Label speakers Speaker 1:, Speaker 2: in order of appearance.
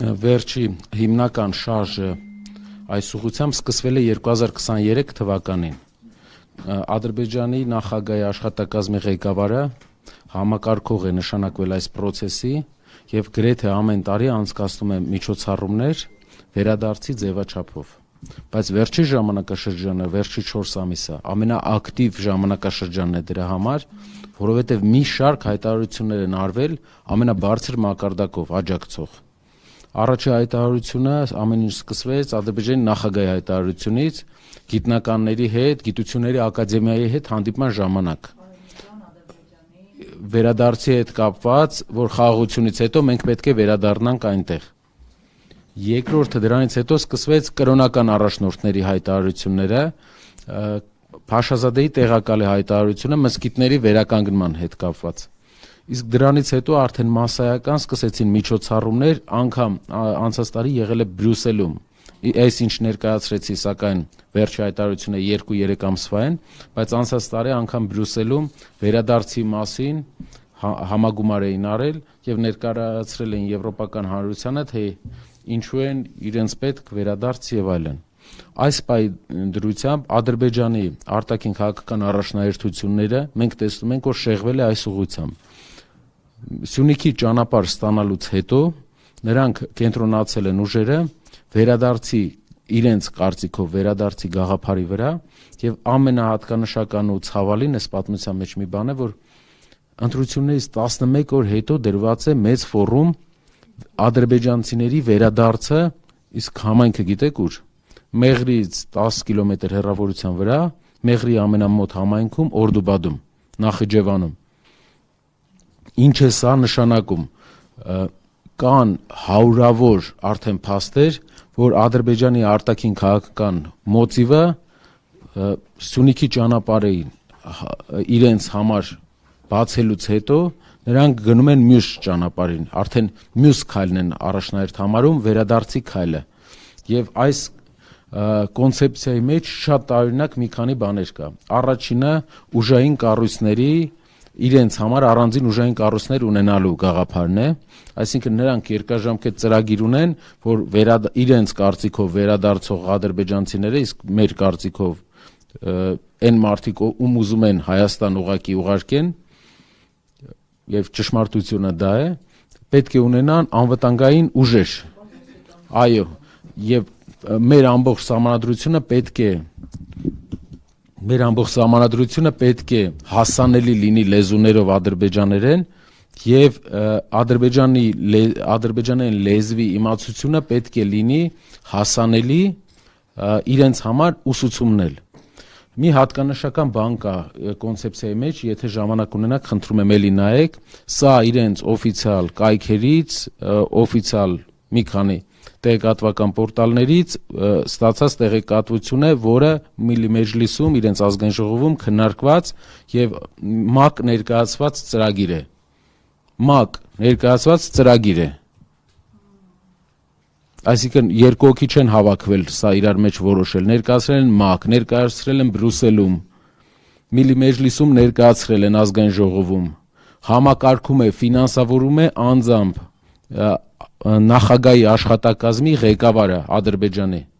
Speaker 1: Վերջի հիմնական շարժը այս ուղղությամբ սկսվել է 2023 թվականին։ Ադրբեջանի նախագահի աշխատակազմի ղեկավարը համակարգող է նշանակվել այս process-ի եւ գրեթե ամեն տարի անցկացնում է միջոցառումներ վերադարձի ձևաչափով։ Բայց վերջի ժամանակաշրջանը, վերջի 4 ամիսը ամենաակտիվ ժամանակաշրջանն է դրա համար, որովհետեւ մի շարք հայտարարություններ են արվել ամենաբարձր մակարդակով աջակցող։ Առաջի հայտարարությունը ամեն ինչ սկսվեց Ադրբեջանի նախագահի հայտարարությունից գիտնականների հետ, գիտությունների ակադեմիայի հետ հանդիպման ժամանակ։ Վերադարձի հետ կապված, որ խաղաղությունից հետո մենք պետք է վերադառնանք այնտեղ։ Երկրորդը դրանից հետո սկսվեց կրոնական առաջնորդների հայտարարությունները, Փաշազադեի տեղակալի հայտարարությունը մզկիթների վերականգնման հետ կապված։ Իսկ դրանից հետո արդեն մասսայական սկսեցին միջոցառումներ, անգամ անցած տարի եղել է Բրյուսելում։ Այս ինչ ներկայացրեցի, սակայն վերջի հայտարարությունը 2-3 ամսվա են, բայց անցած տարի անգամ Բրյուսելում վերադարձի մասին համագումար էին արել եւ ներկայացրել են Եվրոպական հանրությանը, թե ինչու են իրենց պետք վերադարձ եւ այլն։ Այս դրությամբ Ադրբեջանի արտաքին քաղաքական առաջնահերթությունները մենք տեսնում ենք, որ շեղվել է այս ուղղությամբ։ Սյունիքի ճանապարհ ստանալուց հետո նրանք կենտրոնացել են ուժերը վերադարձի իրենց կարծիքով վերադարձի գաղափարի վրա եւ ամենահատկանշական ու ցավալին այս պատմության մեջ մի բան է, որ ընտրություններից 11 օր հետո դրված է մեծ ֆորում ադրբեջանցիների վերադարձը, իսկ համայնքը գիտեք ուր։ Մեղրից 10 կիլոմետր հեռավորության վրա, Մեղրի ամենամոտ համայնքում Օրդուբադում, Նախիջևանում։ Ինչ է սա նշանակում։ Կան հարյուրավոր արդեն փաստեր, որ Ադրբեջանի արտաքին քաղաքական մոտիվը Սյունիքի ճանապարհի իրենց համար բացելուց հետո նրանք գնում են մյուս ճանապարհին, արդեն մյուս քայլն են առաջնահերթ համարում վերադարձի քայլը։ Եվ այս կոնցեպցիայի մեջ շատ տարօրինակ մի քանի բաներ կա։ Առաջինը ուժային կառույցների իրենց համար առանձին ուժային կառույցներ ունենալու գաղափարն է, այսինքն նրանք երկարաժամկետ ծրագիր ունեն, որ իրենց կարծիքով վերադարձող ադրբեջանցիները, իսկ մեր կարծիքով այն մարդիկ, ում ուզում են Հայաստան ուղակի ուղարկեն, եւ ճշմարտությունը դա է, պետք է ունենան անվտանգային ուժեր։ Այո, եւ մեր ամբողջ սահմանադրությունը պետք է հասանելի լինի լեզուներով ադրբեջաներեն եւ ադրբեջանային լեզվի իմացությունը պետք է լինի հասանելի իրենց համար ուսուցումնել։ Մի հատկանշական բան կա կոնցեպցիայի մեջ, եթե ժամանակ ունենաք, խնդրում եմ էլի նայեք, սա իրենց օֆիցիալ կայքերից, օֆիցիալ մի քանի տեղեկատվական պորտալներից ստացած տեղեկատվություն է, որը Միլի Մեջլիսում իրենց ազգային ժողովում քննարկված եւ ՄԱԿ ներկայացված ծրագիր է։ ՄԱԿ ներկայացված ծրագիր է։ Այսինքն երկու հոգի չեն հավաքվել սա իրար մեջ որոշել, ներկայացրել են ՄԱԿ, ներկայացրել են Բրյուսելում, Միլի Մեջլիսում ներկայացրել են ազգային ժողովում, համակարգում է, ֆինանսավորում է անձամբ նախագահի աշխատակազմի ղեկավարը Ադրբեջանի